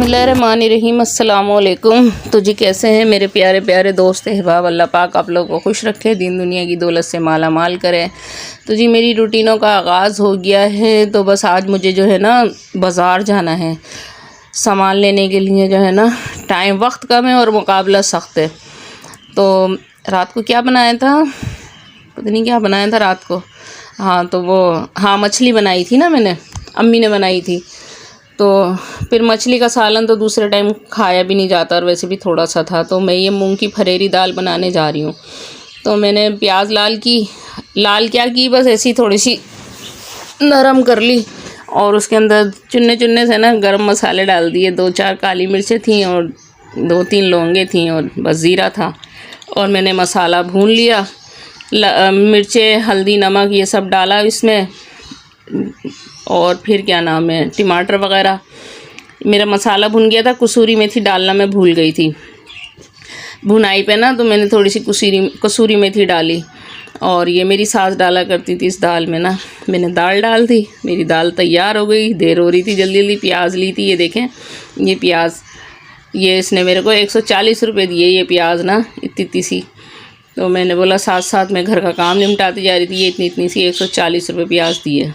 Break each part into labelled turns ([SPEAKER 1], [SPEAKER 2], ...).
[SPEAKER 1] बिस्मिल्लाहिर्रहमानिर्रहीम। अस्सलाम वालेकुम। तो जी कैसे हैं मेरे प्यारे प्यारे दोस्त अहबाब। अल्लाह पाक आप लोगों को खुश रखे, दीन दुनिया की दौलत से माला माल करे। तो जी मेरी रूटीनों का आगाज़ हो गया है। तो बस आज मुझे जो है ना बाज़ार जाना है सामान लेने के लिए। जो है ना टाइम वक्त कम है और मुकाबला सख्त है। तो रात को क्या बनाया था, पता नहीं क्या बनाया था रात को। हाँ मछली बनाई थी ना, मैंने अम्मी ने बनाई थी। तो फिर मछली का सालन तो दूसरे टाइम खाया भी नहीं जाता और वैसे भी थोड़ा सा था। तो मैं ये मूंग की फरेरी दाल बनाने जा रही हूँ। तो मैंने प्याज लाल क्या की, बस ऐसी थोड़ी सी नरम कर ली और उसके अंदर चुन्ने चुन्ने से ना गरम मसाले डाल दिए। 2-4 काली मिर्चें थीं और 2-3 लौंगे थीं और बस ज़ीरा था। और मैंने मसाला भून लिया, मिर्चें हल्दी नमक ये सब डाला इसमें। और फिर क्या नाम है, टमाटर वगैरह। मेरा मसाला भुन गया था। कसूरी मेथी डालना मैं भूल गई थी भुनाई पे ना, तो मैंने थोड़ी सी कसूरी मेथी डाली। और ये मेरी सास डाला करती थी इस दाल में ना। मैंने दाल डाल दी, मेरी दाल तैयार हो गई। देर हो रही थी, जल्दी जल्दी प्याज ली थी। ये देखें, ये प्याज ये इसने मेरे को 140 रुपये दिए। ये प्याज ना इतनी सी। तो मैंने बोला साथ साथ मैं घर का काम निपटाती जा रही थी। ये इतनी सी 140 रुपये प्याज दिए।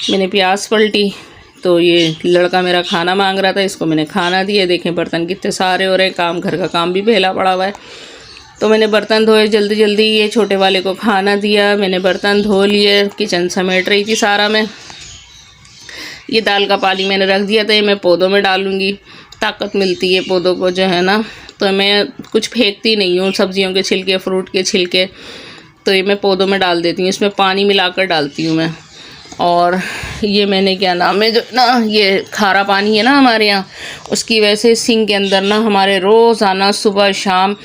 [SPEAKER 1] मैंने प्याज पलटी तो ये लड़का मेरा खाना मांग रहा था, इसको मैंने खाना दिया। देखें बर्तन कितने सारे हो रहे हैं, काम घर का काम भी फैला पड़ा हुआ है। तो मैंने बर्तन धोए जल्दी जल्दी। ये छोटे वाले को खाना दिया, मैंने बर्तन धो लिए, किचन समेट रही थी सारा मैं। ये दाल का पानी मैंने रख दिया था, ये मैं पौधों में डालूँगी, ताकत मिलती है पौधों को जो है ना। तो मैं कुछ फेंकती नहीं हूँ, सब्जियों के छिलके, फ्रूट के छिलके, तो ये मैं पौधों में डाल देती हूँ। इसमें पानी मिलाकर डालती हूँ मैं। और ये मैंने क्या नाम है, जो ना ये खारा पानी है ना हमारे यहाँ, उसकी वजह से सिंक के अंदर ना हमारे रोज़ाना सुबह शाम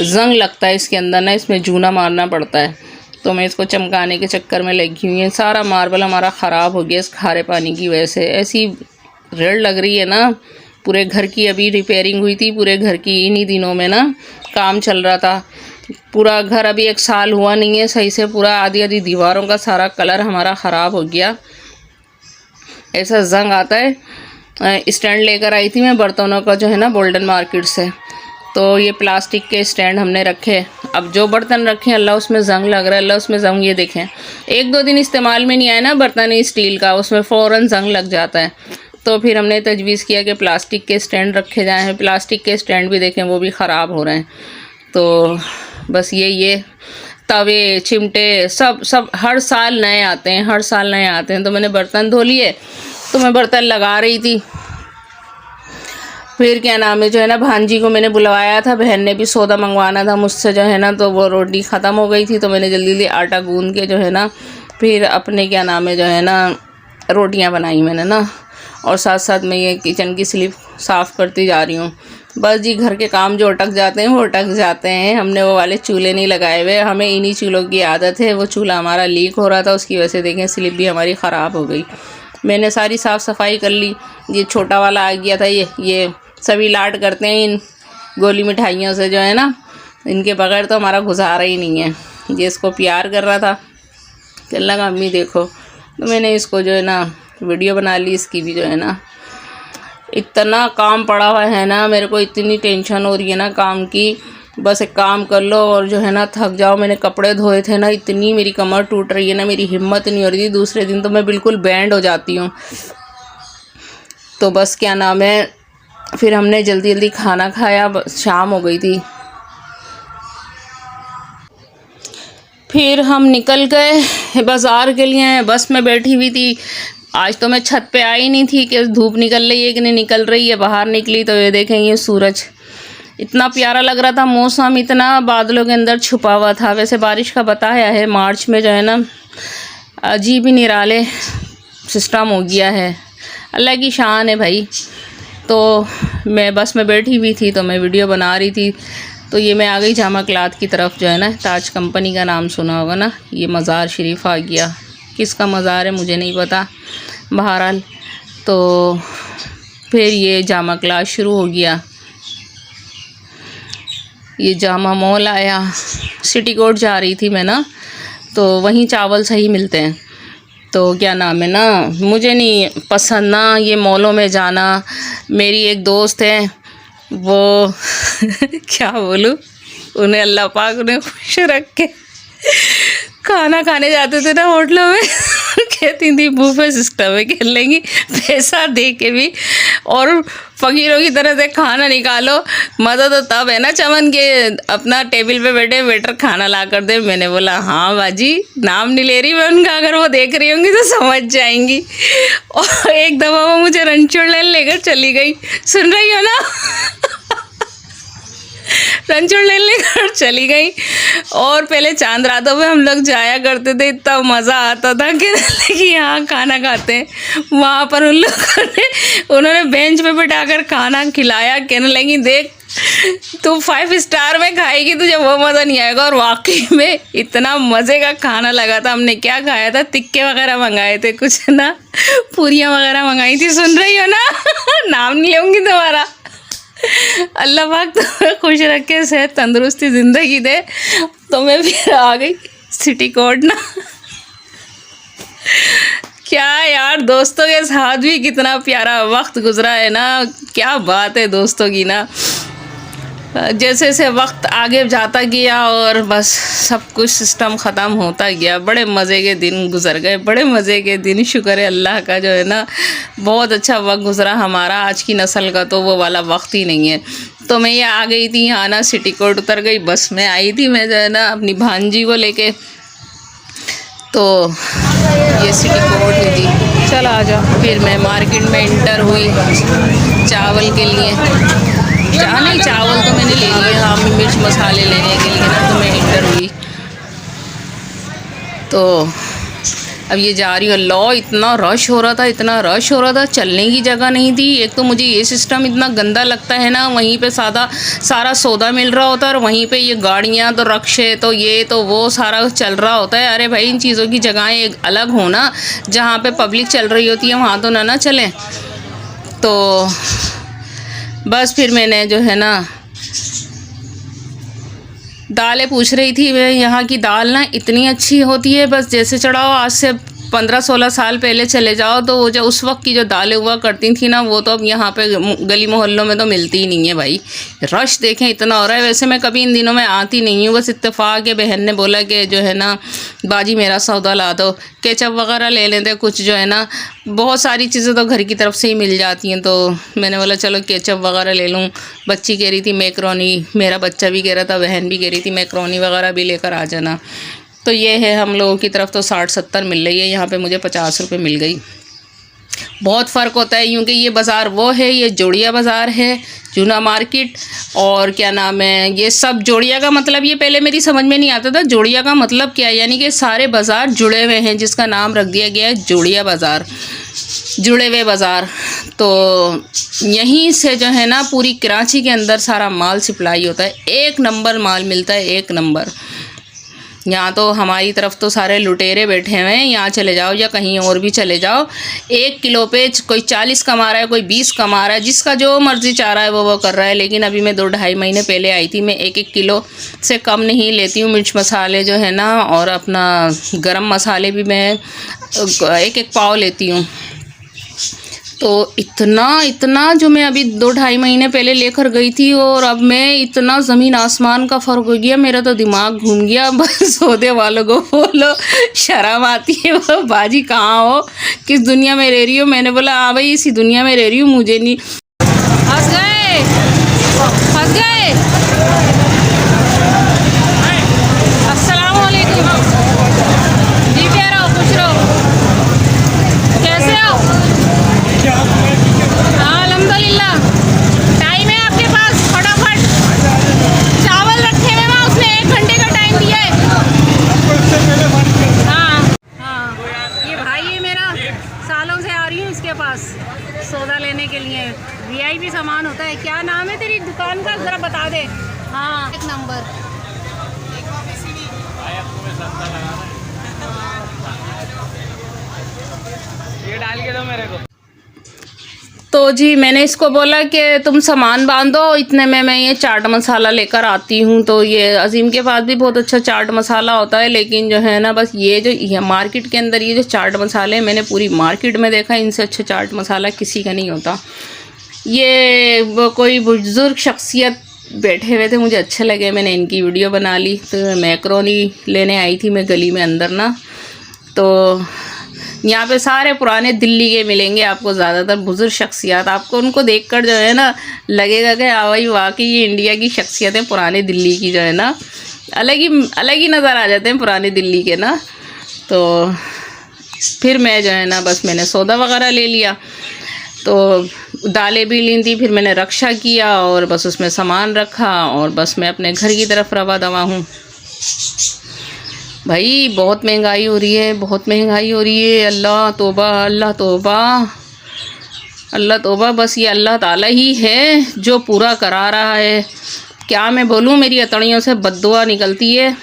[SPEAKER 1] जंग लगता है इसके अंदर ना, इसमें जूना मारना पड़ता है। तो मैं इसको चमकाने के चक्कर में लगी हुई है। सारा मार्बल हमारा ख़राब हो गया इस खारे पानी की वजह से। ऐसी रेड़ लग रही है ना पूरे घर की। अभी रिपेयरिंग हुई थी पूरे घर की, इन्हीं दिनों में ना काम चल रहा था। पूरा घर अभी 1 साल हुआ नहीं है सही से, पूरा आधी आधी दीवारों का सारा कलर हमारा ख़राब हो गया। ऐसा जंग आता है। स्टैंड लेकर आई थी मैं बर्तनों का जो है ना गोल्डन मार्केट से। तो ये प्लास्टिक के स्टैंड हमने रखे। अब जो बर्तन रखे अल्लाह उसमें जंग लग रहा है, अल्लाह उसमें जंग। ये देखें 1-2 दिन इस्तेमाल में नहीं आया ना बर्तन स्टील का, उसमें फ़ौरन जंग लग जाता है। तो फिर हमने तजवीज़ किया कि प्लास्टिक के स्टैंड रखे जाएँ। प्लास्टिक के स्टैंड भी देखें वो भी ख़राब हो रहे हैं। तो बस ये तवे चिमटे सब हर साल नए आते हैं, हर साल नए आते हैं। तो मैंने बर्तन धो लिए, तो मैं बर्तन लगा रही थी। फिर क्या नाम है, जो है ना भांजी को मैंने बुलवाया था, बहन ने भी सौदा मंगवाना था मुझसे जो है ना। तो वो रोटी ख़त्म हो गई थी, तो मैंने जल्दी जल्दी आटा गूंद के जो है ना फिर अपने क्या नाम है जो है ना रोटियां बनाई मैंने ना। और साथ साथ मैं ये किचन की स्लिप साफ़ करती जा रही हूँ। बस जी घर के काम जो अटक जाते हैं वो अटक जाते हैं। हमने वो वाले चूल्हे नहीं लगाए हुए, हमें इन्हीं चूल्हों की आदत है। वो चूल्हा हमारा लीक हो रहा था, उसकी वजह से देखें स्लिप भी हमारी ख़राब हो गई। मैंने सारी साफ़ सफाई कर ली। ये छोटा वाला आ गया था, ये सभी लाड करते हैं इन गोली मिठाइयों से जो है ना, इनके बगैर तो हमारा गुजारा ही नहीं है। ये इसको प्यार कर रहा था, कहने लगा अम्मी देखो। तो मैंने इसको जो है ना वीडियो बना ली इसकी भी जो है ना। इतना काम पड़ा हुआ है ना, मेरे को इतनी टेंशन हो रही है ना काम की। बस एक काम कर लो और जो है ना थक जाओ। मैंने कपड़े धोए थे ना, इतनी मेरी कमर टूट रही है ना, मेरी हिम्मत नहीं हो रही थी। दूसरे दिन तो मैं बिल्कुल बैंड हो जाती हूँ। तो बस क्या नाम है, फिर हमने जल्दी जल्दी खाना खाया, शाम हो गई थी। फिर हम निकल गए बाज़ार के लिए। बस में बैठी हुई थी। आज तो मैं छत पे आई नहीं थी कि धूप निकल रही है कि नहीं निकल रही है। बाहर निकली तो ये देखें ये सूरज इतना प्यारा लग रहा था। मौसम इतना बादलों के अंदर छुपा हुआ था। वैसे बारिश का बताया है मार्च में जो है ना, अजीब ही निराले सिस्टम हो गया है। अल्लाह की शान है भाई। तो मैं बस में बैठी हुई थी, तो मैं वीडियो बना रही थी। तो ये मैं आ गई जामा क्लाथ की तरफ जो है ना, ताज कंपनी का नाम सुना होगा ना। ये मज़ार शरीफ आ गया, किसका मज़ार है मुझे नहीं पता, बहरहाल। तो फिर ये जामा क्लास शुरू हो गया। ये जामा मॉल आया। सिटी कोर्ट जा रही थी मैं ना, तो वहीं चावल सही मिलते हैं। तो क्या नाम है ना, मुझे नहीं पसंद ना ये मॉलों में जाना। मेरी एक दोस्त है वो क्या बोलूँ, उन्हें अल्लाह पाक उन्हें खुश रख के खाना खाने जाते थे ना होटलों में कहती थी बुफे सिस्टम है, खेल लेंगी पैसा दे के भी और फ़कीरों की तरह से खाना निकालो। मज़ा तो तब है ना चमन के अपना टेबल पे बैठे वेटर खाना ला कर दे। मैंने बोला हाँ बाजी, नाम नहीं ले रही मैं उनका, अगर वो देख रही होंगी तो समझ जाएंगी। और एक दफ़ा वो मुझे रणछोड़ लेकर चली गई, सुन रही हो ना रणछोड़ लेकर चली गई। और पहले चांद रातों में हम लोग जाया करते थे, इतना मज़ा आता था कि यहाँ खाना खाते हैं। वहाँ पर उन लोगों ने उन्होंने बेंच पे बिठाकर खाना खिलाया, कहने लगी देख तू 5 स्टार में खाएगी, तुझे वो मज़ा नहीं आएगा। और वाकई में इतना मज़े का खाना लगा था। हमने क्या खाया था, टिक्के वगैरह मंगाए थे, कुछ ना पूरियाँ वगैरह मंगाई थी। सुन रही हो ना नाम नहीं लूँगी तुम्हारा। अल्लाह पाक तो खुश रखे, सेहत तंदुरुस्ती ज़िंदगी दे। तो मैं फिर आ गई सिटी कोड ना। क्या यार, दोस्तों के साथ भी कितना प्यारा वक्त गुजरा है ना, क्या बात है दोस्तों की ना। जैसे जैसे वक्त आगे जाता गया और बस सब कुछ सिस्टम ख़त्म होता गया, बड़े मज़े के दिन गुजर गए, बड़े मज़े के दिन। शुक्र है अल्लाह का जो है ना, बहुत अच्छा वक्त गुजरा हमारा। आज की नस्ल का तो वो वाला वक्त ही नहीं है। तो मैं ये आ गई थी यहाँ ना, सिटी कोड उतर गई, बस में आई थी मैं जो है ना अपनी भांजी को लेके। तो ये सिटी कोड ही थी। चल आ जाओ। फिर मैं मार्केट में इंटर हुई चावल के लिए। नहीं, चावल तो मैंने ले लिए, हाँ मिर्च मसाले लेने के लिए ना, तो मैं इंटर हुई। तो अब ये जा रही हूँ। लॉ इतना रश हो रहा था, इतना रश हो रहा था, चलने की जगह नहीं थी। एक तो मुझे ये सिस्टम इतना गंदा लगता है ना, वहीं पे सारा सौदा मिल रहा होता है और वहीं पे ये गाड़ियाँ तो रक्शे तो ये तो वो सारा चल रहा होता है। अरे भाई इन चीज़ों की जगहें अलग हो ना, जहाँ पे पब्लिक चल रही होती है वहाँ तो ना चलें। तो बस फिर मैंने जो है ना दालें पूछ रही थी मैं, यहाँ की दाल ना इतनी अच्छी होती है, बस जैसे चढ़ाओ आज से 15-16 साल पहले चले जाओ तो वो जो उस वक्त की जो दालें हुआ करती थी ना, वो तो अब यहाँ पे गली मोहल्लों में तो मिलती ही नहीं है भाई। रश देखें इतना हो रहा है। वैसे मैं कभी इन दिनों में आती नहीं हूँ, बस इत्तेफाक है बहन ने बोला कि जो है ना बाजी मेरा सौदा ला दो, केचप वगैरह ले लेते कुछ, जो है ना बहुत सारी चीज़ें तो घर की तरफ से ही मिल जाती हैं। तो मैंने बोला चलो केचप वगैरह ले लूँ। बच्ची कह रही थी मैक्रोनी, मेरा बच्चा भी कह रहा था, बहन भी कह रही थी मैक्रोनी वगैरह भी लेकर आ जाना। तो ये है, हम लोगों की तरफ तो 60-70 मिल रही है, यहाँ पे मुझे 50 रुपये मिल गई। बहुत फ़र्क होता है, क्योंकि ये बाज़ार वो है, ये जोड़िया बाज़ार है, जूना मार्केट। और क्या नाम है, ये सब जोड़िया का मतलब, ये पहले मेरी समझ में नहीं आता था जोड़िया का मतलब क्या है। यानी कि सारे बाज़ार जुड़े हुए हैं, जिसका नाम रख दिया गया है जोड़िया बाज़ार, जुड़े हुए बाज़ार। तो यहीं से जो है ना पूरी कराची के अंदर सारा माल सप्लाई होता है, 1 नंबर माल मिलता है, 1 नंबर। यहाँ तो हमारी तरफ तो सारे लुटेरे बैठे हुए हैं, यहाँ चले जाओ या कहीं और भी चले जाओ, 1 किलो पे कोई 40 कमा रहा है, कोई 20 कमा रहा है, जिसका जो मर्ज़ी चाह रहा है वो कर रहा है। लेकिन अभी मैं 2-2.5 महीने पहले आई थी, मैं 1-1 किलो से कम नहीं लेती हूँ मिर्च मसाले जो है ना, और अपना गरम मसाले भी मैं 1-1 पाव लेती हूँ। तो इतना जो मैं अभी 2-2.5 महीने पहले लेकर गई थी, और अब मैं इतना ज़मीन आसमान का फ़र्क हो गया, मेरा तो दिमाग घूम गया। बस सौदे वालों को बोलो शर्म आती है, वो बाजी कहाँ हो, किस दुनिया में रह रही हो। मैंने बोला हाँ भाई इसी दुनिया में रह रही हूँ, मुझे नहीं। फंस गए, फंस गए। अस्सलाम वालेकुम जी, प्यारा हो, खुश रहो, कैसे हो? हाँ अल्हम्दुलिल्लाह। टाइम है आपके पास? फटाफट चावल रखे हुए वहाँ, उसने 1 घंटे का टाइम दिया है। हाँ हाँ, ये भाई है मेरा, सालों से आ रही हूँ इसके पास सौदा लेने के लिए। वीआईपी सामान होता है। क्या नाम है तेरी दुकान का, ज़रा बता दे। हाँ 1 नंबर। ये डाल के दो मेरे को। तो तो जी मैंने इसको बोला कि तुम सामान बांधो, इतने में मैं ये चाट मसाला लेकर आती हूँ। तो ये अजीम के पास भी बहुत अच्छा चाट मसाला होता है, लेकिन जो है ना बस ये मार्केट के अंदर ये जो चाट मसाले हैं, मैंने पूरी मार्केट में देखा इनसे अच्छा चाट मसाला किसी का नहीं होता। ये वो कोई बुजुर्ग शख्सियत बैठे हुए थे, मुझे अच्छे लगे, मैंने इनकी वीडियो बना ली। तो मैकरोनी लेने आई थी मैं गली में अंदर ना, तो यहाँ पे सारे पुराने दिल्ली के मिलेंगे आपको, ज़्यादातर बुजुर्ग शख्सियत। आपको उनको देखकर जो है ना लगेगा कि हाँ भाई वाकई ये इंडिया की शख्सियत है, पुराने दिल्ली की जो है ना अलग ही नज़र आ जाते हैं पुराने दिल्ली के ना। तो फिर मैं जो है ना बस मैंने सौदा वगैरह ले लिया, तो दालें भी ली थी, फिर मैंने रक्षा किया और बस उसमें सामान रखा और बस मैं अपने घर की तरफ रवा दवा हूँ। भाई बहुत महंगाई हो रही है, बहुत महंगाई हो रही है। अल्लाह तौबा, अल्लाह तौबा, अल्लाह तौबा। बस ये अल्लाह ताला ही है जो पूरा करा रहा है। क्या मैं बोलूँ, मेरी अतड़ियों से बद्दुआ निकलती है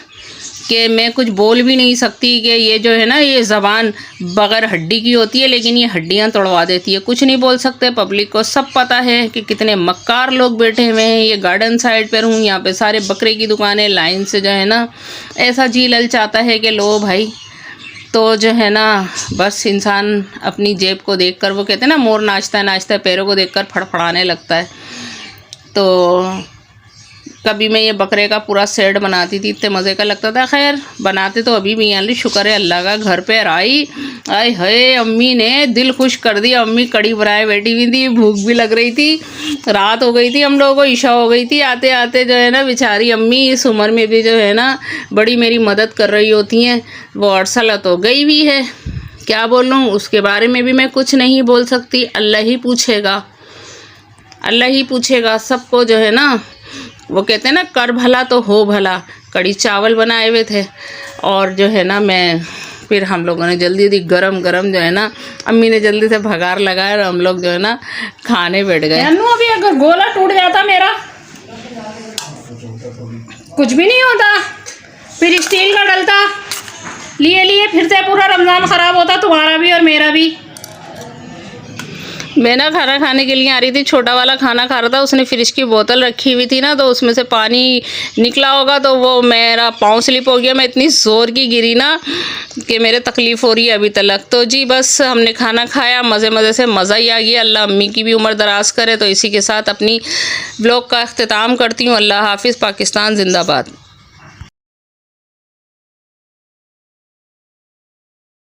[SPEAKER 1] कि मैं कुछ बोल भी नहीं सकती कि ये जो है ना ये ज़बान बग़ैर हड्डी की होती है, लेकिन ये हड्डियां तोड़वा देती है। कुछ नहीं बोल सकते, पब्लिक को सब पता है कि कितने मक्कार लोग बैठे हुए हैं। ये गार्डन साइड पर हूँ, यहाँ पे सारे बकरे की दुकानें लाइन से जो है ना, ऐसा जी ललचाता है कि लो भाई। तो जो है ना बस इंसान अपनी जेब को देख कर, वो कहते हैं ना मोर नाचता नाचता पैरों को देख कर फड़फड़ाने लगता है। तो कभी मैं ये बकरे का पूरा सेट बनाती थी, इतने मज़े का लगता था। खैर बनाते तो अभी भी यहाँ, शुक्र है अल्लाह का, घर पे आई। आए हाय अम्मी ने दिल खुश कर दिया। अम्मी कड़ी बनाए बैठी हुई थी, भूख भी लग रही थी, रात हो गई थी, हम लोगों को इशा हो गई थी। आते आते जो है ना बेचारी अम्मी इस उम्र में भी जो है ना बड़ी मेरी मदद कर रही होती हैं। वो अरसला तो गई भी है, क्या बोलूँ उसके बारे में भी मैं कुछ नहीं बोल सकती। अल्लाह ही पूछेगा, अल्लाह ही पूछेगा सबको जो है ना। वो कहते हैं ना कर भला तो हो भला। कड़ी चावल बनाए हुए थे और जो है ना मैं फिर हम लोगों ने जल्दी गरम गरम जो है ना, अम्मी ने जल्दी से भगार लगाया और हम लोग जो है ना खाने बैठ गए। अभी अगर गोला टूट जाता मेरा कुछ भी नहीं होता, फिर स्टील का डलता लिए फिर से पूरा रमज़ान ख़राब होता, तुम्हारा भी और मेरा भी। मैं ना खाना खाने के लिए आ रही थी, छोटा वाला खाना खा रहा था, उसने फ्रिज की बोतल रखी हुई थी ना, तो उसमें से पानी निकला होगा, तो वो मेरा पाँव स्लिप हो गया। मैं इतनी ज़ोर की गिरी ना कि मेरे तकलीफ़ हो रही है अभी तक। तो जी बस हमने खाना खाया, मज़े से मज़ा ही आ गया। अल्लाह अम्मी की भी उम्र दराज करे। तो इसी के साथ अपनी ब्लॉग का अख्तिताम करती हूँ। अल्लाह हाफिज़। पाकिस्तान जिंदाबाद।